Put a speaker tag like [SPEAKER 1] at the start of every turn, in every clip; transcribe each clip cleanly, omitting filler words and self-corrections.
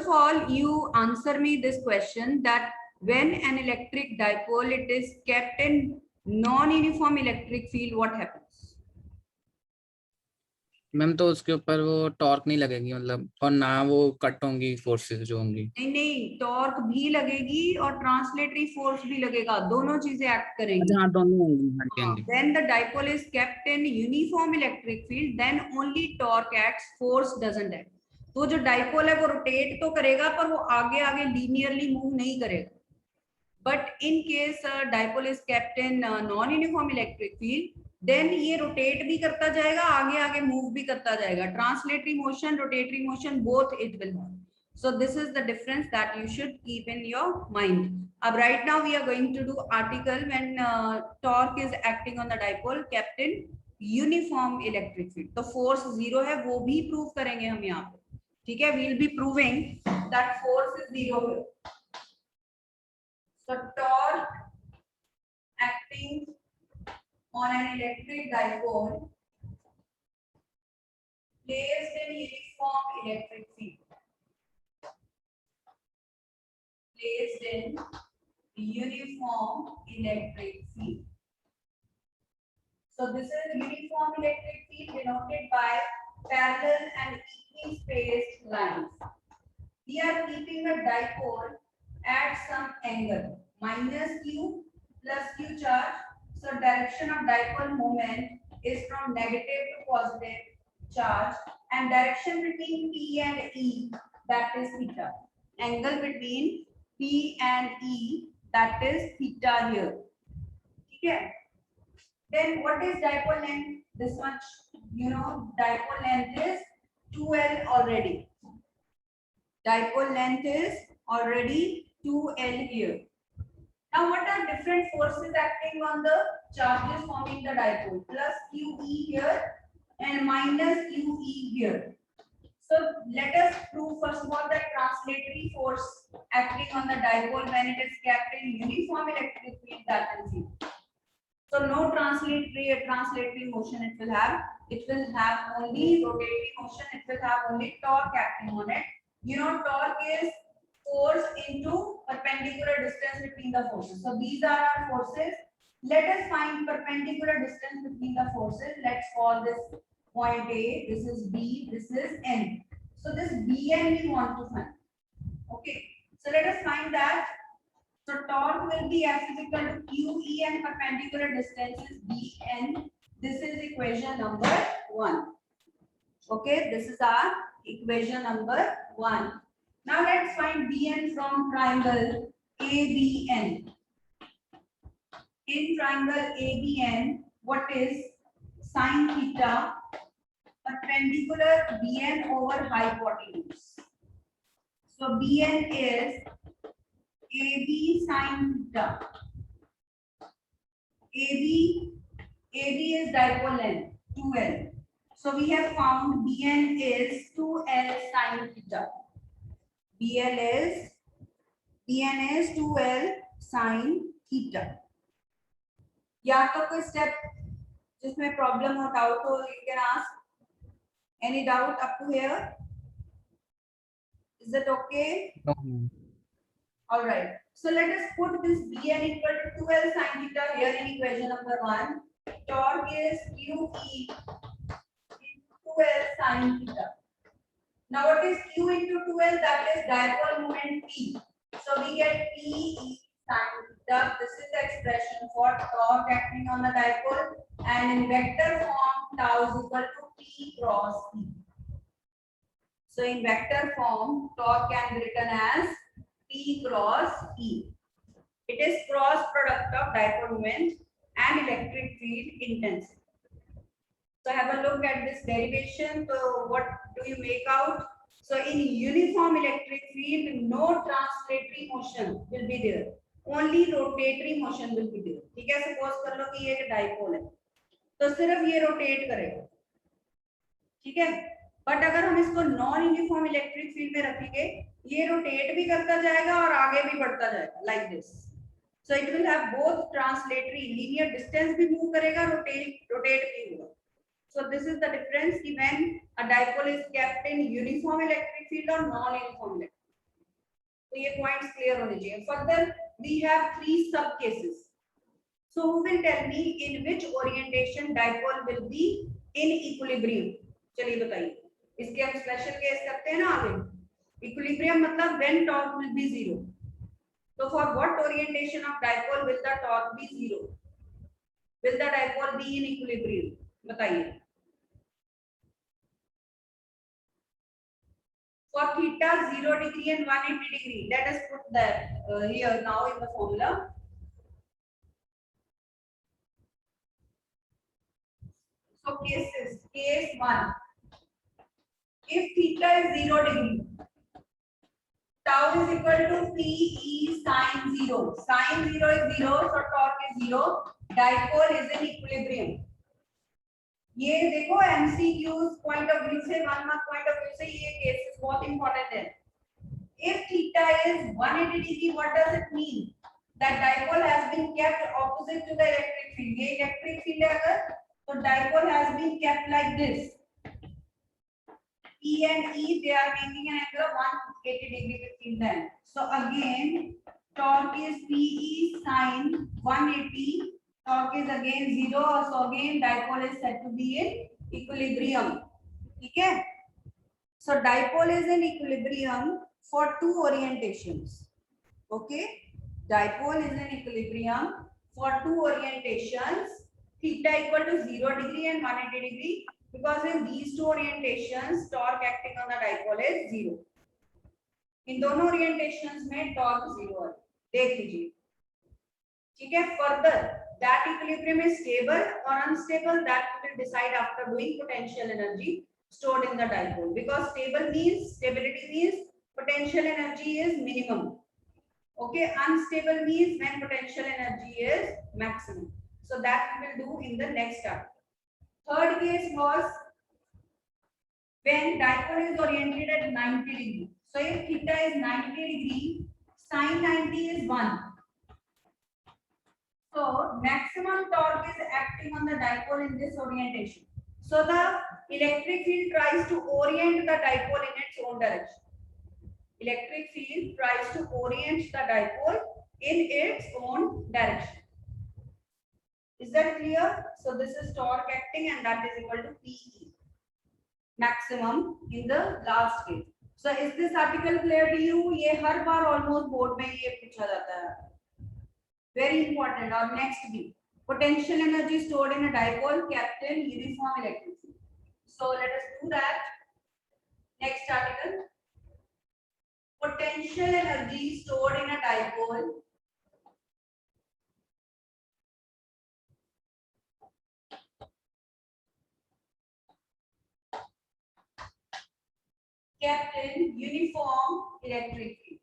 [SPEAKER 1] of all, you answer me this question that when an electric dipole it is kept in non-uniform electric field, what happens?
[SPEAKER 2] Ma'am तो उसके ऊपर वो torque नहीं लगेगी, मतलब, और ना वो कट होंगी फोर्सेस जो होंगी।
[SPEAKER 1] नहीं नहीं, टॉर्क भी लगेगी और ट्रांसलेटरी फोर्स भी लगेगा, दोनों चीजें एक्ट करेंगी।
[SPEAKER 2] हाँ, दोनों होंगी।
[SPEAKER 1] When the dipole is kept in uniform electric field, then only torque acts, force doesn't act. तो जो डाइपोल है वो रोटेट तो करेगा पर वो आगे आगे लीनियरली मूव नहीं करेगा। But in case dipole is kept in non uniform electric field, then ये रोटेट भी करता जाएगा, आगे आगे मूव भी करता जाएगा। Translatory motion, rotatory motion, both it will have. So this is the difference that you should keep in your mind. Right now we are going to do article when torque is acting on the dipole kept in uniform electric field. तो force 0 है, वो भी prove करेंगे हम यहाँ पे, ठीक है? We will be proving that force is 0 है. So torque acting on an electric dipole placed in uniform electric field. Placed in uniform electric field. So this is uniform electric field denoted by parallel and equally spaced lines. We are keeping a dipole at some angle minus q plus q charge. So direction of dipole moment is from negative to positive charge, and direction between P and E, that is theta. Angle between P and E, that is theta here. Okay. Then what is dipole length? This much, you know, dipole length is 2L already. Dipole length is already 2L here. Now what are different forces acting on the charges forming the dipole? Plus QE here and minus QE here. So let us prove first of all that translatory force acting on the dipole when it is kept in uniform electric field, that is 0. So no translatory motion it will have. It will have only rotatory motion. It will have only torque acting on it. You know, torque is force into perpendicular distance between the forces. So these are our forces. Let us find perpendicular distance between the forces. Let's call this point A. This is B. This is N. So this Bn we want to find. Okay. So let us find that. So torque will be F is equal to QE and perpendicular distance is Bn. This is equation number 1. Okay, this is our equation number 1. Now let's find Bn from triangle ABN. In triangle ABN, what is sine theta perpendicular Bn over hypotenuse? So Bn is AB sine theta. AB is dipole length 2L. So we have found Bn is 2L sine theta. Bn is 2L sine theta. या तो कोई step जिसमें problem हो, doubt हो, you can ask. Any doubt up to here? Is it okay?
[SPEAKER 2] No.
[SPEAKER 1] All right. So let us put this Bn equal to 2L sine theta here in equation number 1. Torque is QE into 2L sine theta. Now what is Q into 2L? That is dipole moment P. So we get PE sine theta. This is the expression for torque acting on the dipole, and in vector form tau is equal to P cross E. So in vector form, torque can be written as P cross E. It is cross product of dipole moment and electric field intensity. So have a look at this derivation. So what do you make out? So in uniform electric field, no translatory motion will be there. Only rotatory motion will be there. ठीक है? Suppose कर लो कि ये एक dipole है, तो सिर्फ ये rotate करेगा. ठीक है? बट अगर हम इसको नॉन यूनिफॉर्म इलेक्ट्रिक फील्ड में रखेंगे, ये रोटेट भी करता जाएगा और आगे भी बढ़ता जाएगा, like this. So it will have both translatory, linear distance भी मूव करेगा, रोटेट भी होगा. So this is the difference कि when a dipole is kept in uniform electric field और non uniform electric. Points clear होने चाहिए. Further we have 3 sub cases. So who will tell me in which orientation dipole will be in equilibrium? चलिए बताइए. इसके हम special case करते हैं ना आगे. Equilibrium मतलब when torque will be 0. So for what orientation of dipole will the torque be 0? Will the dipole be in equilibrium? बताइए. For theta 0 degree and 180 degree, let us put that here now in the formula. So cases, case 1, if theta is 0 degree, tau is equal to Pe sin 0. Sin 0 is 0, so torque is 0. Dipole is in equilibrium. ये देखो MCQs point of view से 1 mark point of view से ये cases बहुत important है. If theta is 180 degree, what does it mean? That dipole has been kept opposite to the electric field. ये electric field है अगर, तो dipole has been kept like this. P and E, they are making an angle of 180 degree between them. So again, torque is Pe sin 180. Torque is again 0. So again, dipole is said to be in equilibrium. Okay. So dipole is in equilibrium for 2 orientations. Okay. Dipole is in equilibrium for 2 orientations. Theta equal to 0 degree and 180 degree. Because in these 2 orientations, torque acting on the dipole is 0. इन दोनों orientations में torque 0 है. देख लीजिए. ठीक है. Further, that equilibrium is stable or unstable, that we will decide after doing potential energy stored in the dipole. Because stability means potential energy is minimum. Okay. Unstable means when potential energy is maximum. So that we will do in the next article. Third case was when dipole is oriented at 90 degree. So if theta is 90 degree, sin 90 is 1. So maximum torque is acting on the dipole in this orientation. So the electric field tries to orient the dipole in its own direction. Electric field tries to orient the dipole in its own direction. Is that clear? So this is torque acting and that is equal to Pe maximum in the last case. So is this article clear to you? ये हर बार almost board में ये पूछा जाता है. Very important. और next भी potential energy stored in a dipole kept in uniform electric field. So let us do that. Next article. Potential energy stored in a dipole kept in uniform electric field.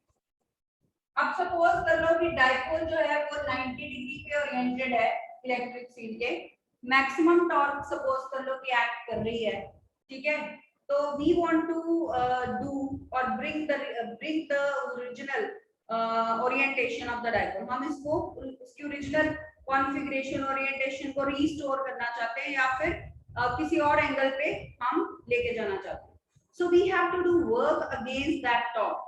[SPEAKER 1] अब suppose कर लो कि dipole जो है वो 90 degree पे oriented है electric field के. Maximum torque suppose कर लो कि एक्ट कर रही है. ठीक है. तो वी वांट टू डू और bring the original orientation of the dipole. हम इसको उसकी ओरिजिनल कॉन्फ़िगरेशन ओरिएंटेशन को रीस्टोर करना चाहते हैं या फिर किसी और एंगल पे हम लेके जाना चाहते हैं. So we have to do work against that torque.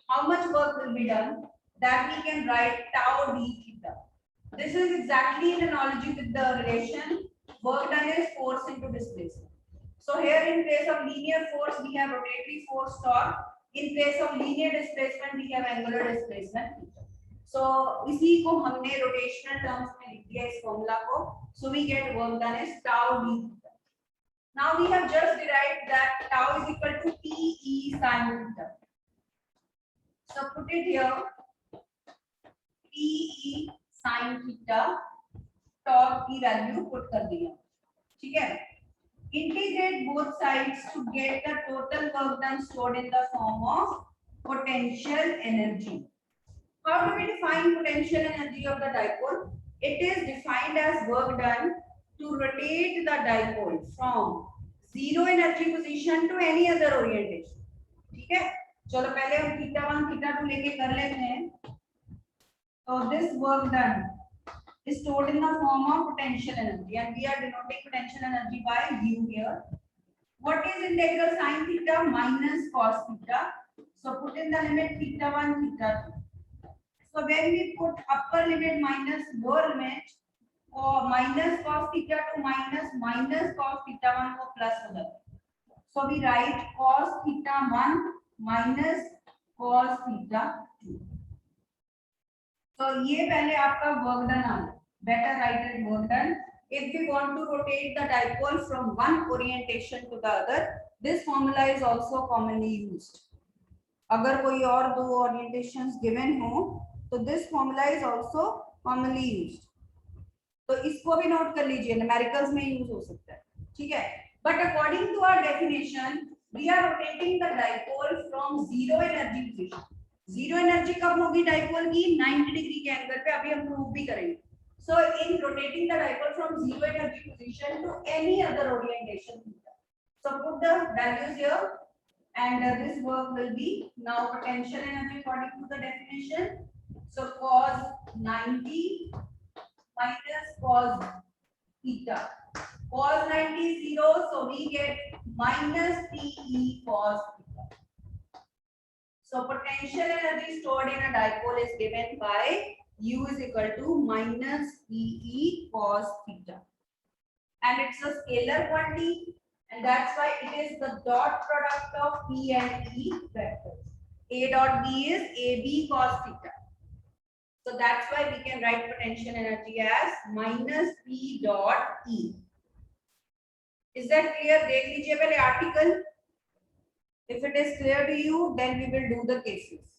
[SPEAKER 1] How much work will be done? That we can write tau d theta. This is exactly in analogy with the relation work done is force into displacement. So here in place of linear force we have rotatory force torque. In place of linear displacement we have angular displacement theta. So इसी को हमने rotational terms में लिख दिया इस formula को. So we get work done is tau d theta. Now we have just derived that tau is equal to Pe sin theta. So put it here. Pe sin theta torque की value put कर दिया. ठीक है. Integrate both sides to get the total work done stored in the form of potential energy. How do we define potential energy of the dipole? It is defined as work done to rotate the dipole from zero energy position to any other orientation. ठीक है. चलो पहले हम theta 1 theta 2 लेके कर लेते हैं. So this work done is stored in the form of potential energy and we are denoting potential energy by U here. What is integral sin theta minus cos theta? So put in the limit theta 1, theta 2. So when we put upper limit minus lower limit, or minus cos theta 2 minus cos theta 1 को plus हो जाता है. So we write cos theta 1 minus cos theta 2. So ये पहले आपका work done आ गया. Better write it work done. If we want to rotate the dipole from one orientation to the other, this formula is also commonly used. अगर कोई और दो orientations given हो, तो this formula is also commonly used. तो इसको भी note कर लीजिए, न्यूमेरिकल्स में यूज हो सकता है, ठीक है. But according to our definition we are rotating the dipole from zero energy position. Zero energy कब होगी डाइपोल की? 90 डिग्री के एंगल पे. अभी हम प्रूव भी करेंगे. So in rotating the dipole from zero energy position to any other orientation, so put the values here, and this work will be now potential energy according to the definition. So cos 90 minus cos theta. Cos 90 is 0, so we get minus PE cos theta. So potential energy stored in a dipole is given by U is equal to minus PE cos theta, and it's a scalar quantity, and that's why it is the dot product of P and E vectors. A dot B is AB cos theta, so that's why we can write potential energy as minus P dot E. Is that clear? देख लीजिए पहले article. If it is clear to you, then we will do the cases.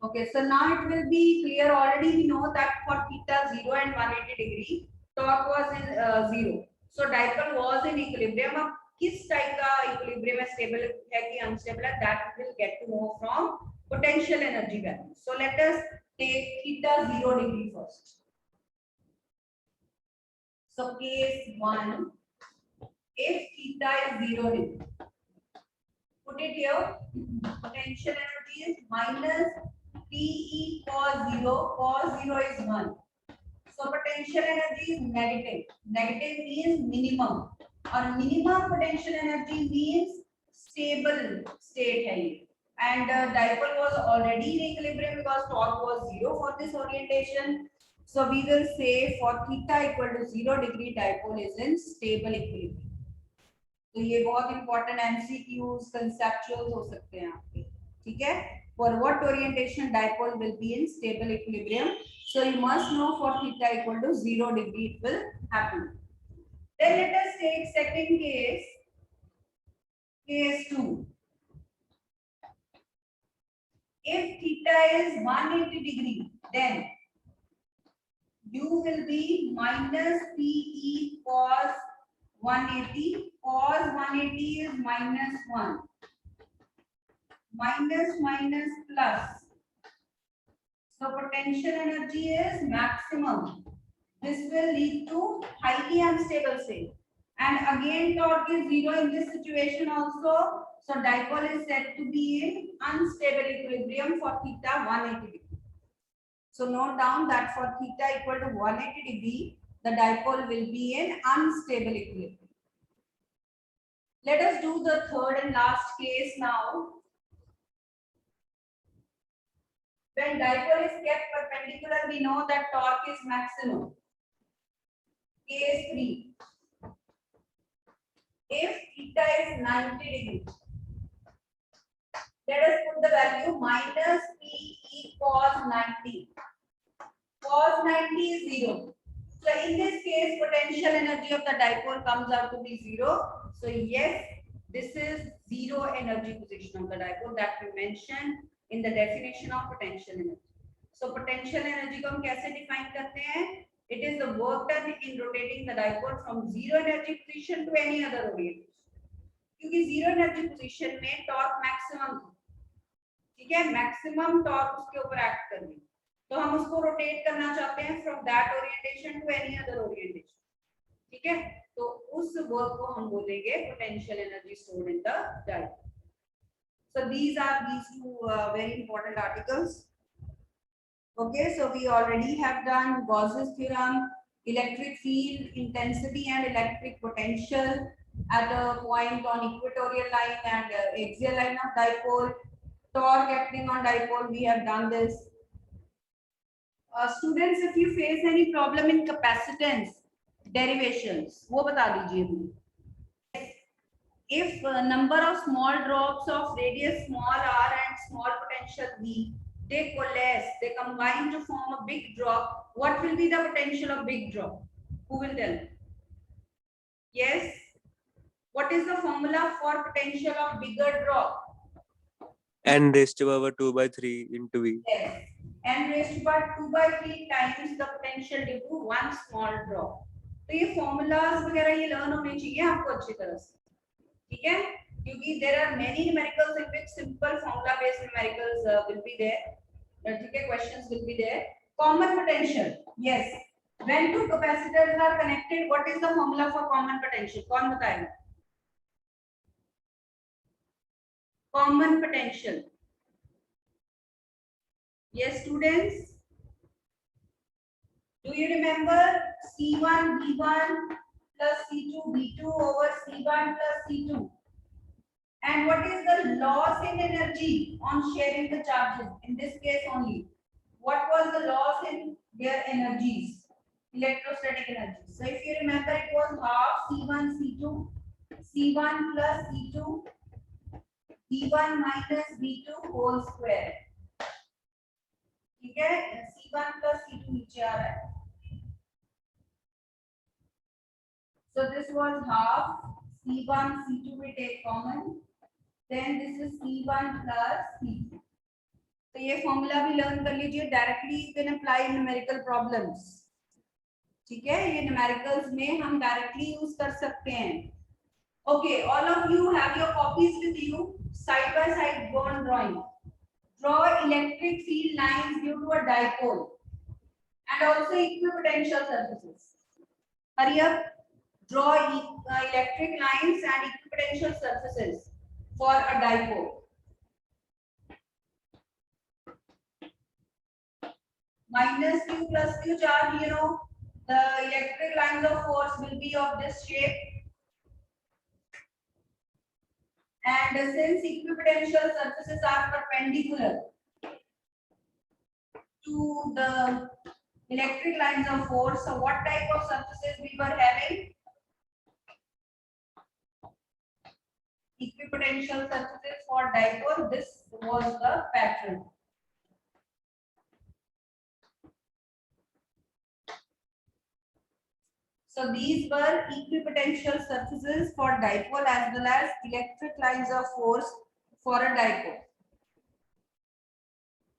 [SPEAKER 1] Okay, so now it will be clear. Already we know that for theta 0 and 180 degree, torque was in 0. So dipole was in equilibrium. अब किस type का equilibrium है, stable है कि unstable है, that will get to know from potential energy value. So let us take theta 0 degree first. So case 1, if theta is 0 degree, put it here. Potential energy is minus PE cos 0. Cos 0 is 1. So potential energy is negative. Negative means minimum. Or minimum potential energy means stable state है. And dipole was already in equilibrium because torque was 0 for this orientation. So we will say for theta equal to 0 degree, dipole is in stable equilibrium. तो ये बहुत important MCQs conceptuals हो सकते हैं आपके, ठीक है. For what orientation dipole will be in stable equilibrium? So you must know for theta equal to 0 degree it will happen. Then let us take second case, case 2. If theta is 180 degree, then U will be minus PE cos 180. Cos 180 is minus 1. Minus minus plus. So potential energy is maximum. This will lead to highly unstable state. And again torque is 0 in this situation also. So dipole is said to be in unstable equilibrium for theta 180 degree. So note down that for theta equal to 180 degree, the dipole will be in unstable equilibrium. Let us do the third and last case now. When dipole is kept perpendicular, we know that torque is maximum. Case 3. If theta is 90 degree, let us put the value minus PE cos 90. Cos 90 is 0. So in this case, potential energy of the dipole comes out to be 0. So yes, this is 0 energy position of the dipole that we mentioned in the definition of potential energy. So potential energy को हम कैसे define करते हैं? It is the work done in rotating the dipole from 0 energy position to any other orientation. क्योंकि 0 energy position में torque maximum थी, ठीक है, maximum torque उसके ऊपर act कर रही है, तो हम उसको rotate करना चाहते हैं from that orientation to any other orientation, ठीक है. तो उस वर्क को हम बोलेंगे potential energy stored in the dipole. So these are these two very important articles. Okay, so we already have done Gauss's theorem, electric field intensity and electric potential at a point on equatorial line and axial line of dipole, torque acting on dipole. We have done this. Students, if you face any problem in capacitance derivations, वो बता दीजिए मुझे. If number of small drops of radius small r and small potential v, they coalesce, they combine to form a big drop, what will be the potential of big drop? Who will tell? Yes. What is the formula for potential of bigger drop?
[SPEAKER 3] n raised to power 2 by 3 into v.
[SPEAKER 1] Yes. N raised to power 2 by 3 times the potential due to one small drop. तो ये formulas वगैरह ये learn होने चाहिए आपको अच्छी तरह से. ठीक है, क्योंकि there are many numericals in which simple formula based numericals will be there. ठीक है, questions will be there. Common potential, yes. When two capacitors are connected, what is the formula for common potential? कौन बताएगा? Common potential. Yes, students. Do you remember C1 V1 plus C2 V2 over C1 plus C2? And what is the loss in energy on sharing the charges? In this case only. What was the loss in their energies? Electrostatic energy. So if you remember, it was half C1 C2, C1 plus C2, V1 minus V2 whole square. ठीक है, C1 plus C2 नीचे आ रहा है. So this was half C1 C2 we take common. Then this is C1 plus C2. तो ये formula भी learn कर लीजिए. Directly you can apply numerical problems. ठीक है, ये न्यूमेरिकल्स में हम डायरेक्टली यूज कर सकते हैं. Okay, all of you have your copies with you. Side by side go on drawing. Draw electric field lines due to a dipole and also equipotential surfaces. Hurry up. Draw electric lines and equipotential surfaces for a dipole. Minus Q plus Q charge, you know, the electric lines of force will be of this shape. And since equipotential surfaces are perpendicular to the electric lines of force, so what type of surfaces we were having? Equipotential surfaces for dipole. This was the pattern. So these were equipotential surfaces for dipole as well as electric lines of force for a dipole.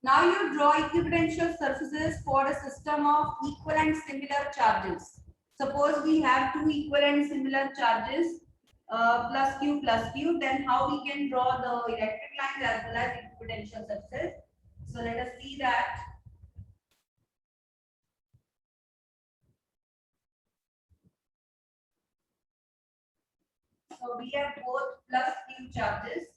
[SPEAKER 1] Now you draw equipotential surfaces for a system of equal and similar charges. Suppose we have two equal and similar charges, plus Q, then how we can draw the electric lines as well as equipotential surfaces. So let us see that. So we have both plus Q charges.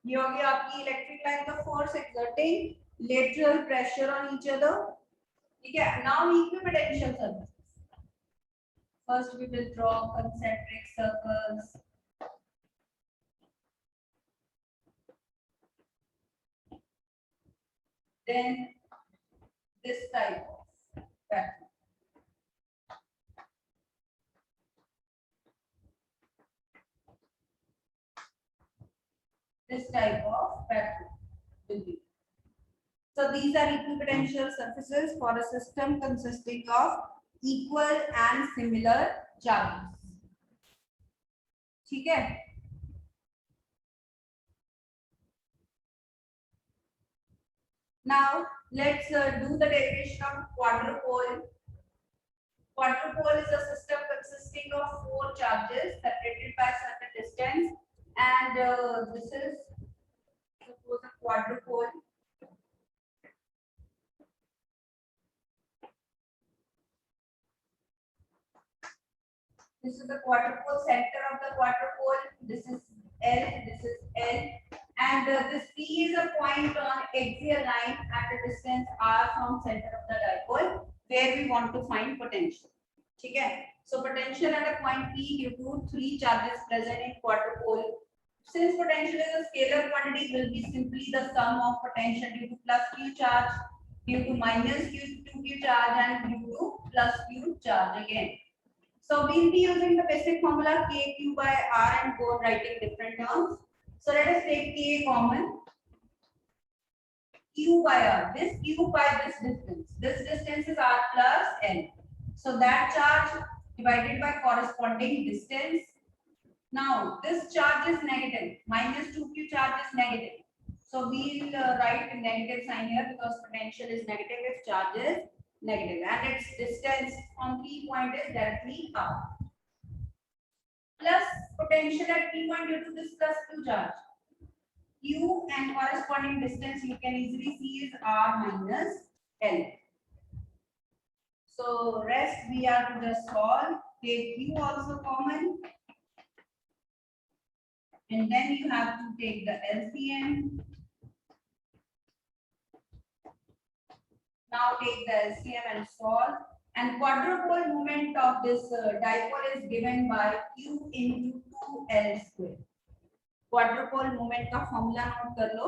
[SPEAKER 1] ये हो गया आपकी electric line of force exerting lateral pressure on each other. ठीक है, now equipotential surfaces. First we will draw concentric circles. Then this type of pattern. This type of pattern will be. So these are equipotential surfaces for a system consisting of equal and similar charges. ठीक है? Now let's do the derivation of quadrupole. Quadrupole is a system consisting of four charges separated by certain distance and this is suppose a quadrupole. This is the quadrupole, center of the quadrupole. This is L, this is L, and this P is a point on axial line at a distance r from center of the dipole, where we want to find potential. Okay, so potential at a point P due to three charges present in quadrupole. Since potential is a scalar quantity, will be simply the sum of potential due to plus Q charge, due to minus Q charge, and due to plus Q charge again. So we'll be using the basic formula KQ by R and go writing different terms. So let us take K common. Q by R. This Q by this distance. This distance is R plus L. So that charge divided by corresponding distance. Now this charge is negative. Minus 2Q charge is negative. So we'll write a negative sign here because potential is negative if charge is negative, and its distance from P point is directly R. Plus potential at P point due to this plus Q charge. Q and corresponding distance you can easily see is R minus L. So rest we are to just solve. Take Q also common. And then you have to take the LCM. Now take the LCM and solve. And quadrupole moment of this dipole is given by Q into 2L square. Quadrupole moment का formula note कर लो.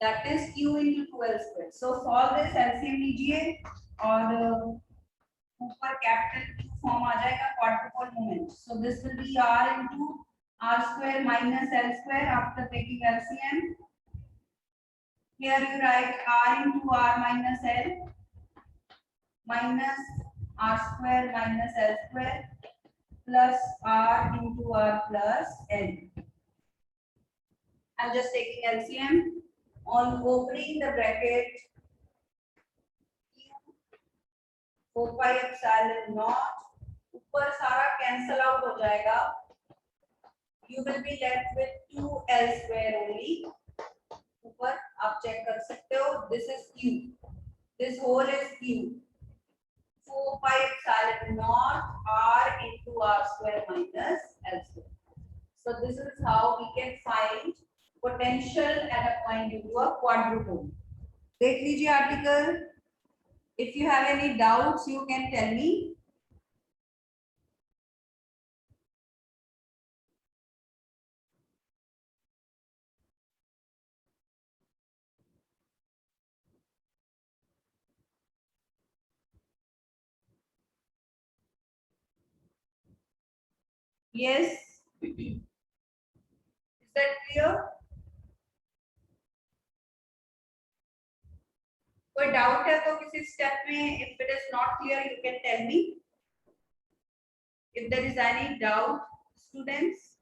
[SPEAKER 1] That is Q into 2L square. So solve this LCM लीजिए और ऊपर capital Q form आ जाएगा quadrupole moment. So this will be R into R square minus L square after taking LCM. Here you write R into R minus L minus R square minus L square plus R into R plus L. I'm just taking LCM on opening the bracket. 4 pi epsilon naught ऊपर सारा cancel out हो जाएगा. You will be left with 2L square only. ऊपर आप check कर सकते हो. This is Q. This whole is Q. 4 pi epsilon naught R into R square minus L square. So this is how we can find potential at a point due to a quadrupole. देख लीजिए article. If you have any doubts, you can tell me. Yes. Is that clear? कोई doubt है तो किसी step में, if it is not clear, you can tell me. If there is any doubt, students.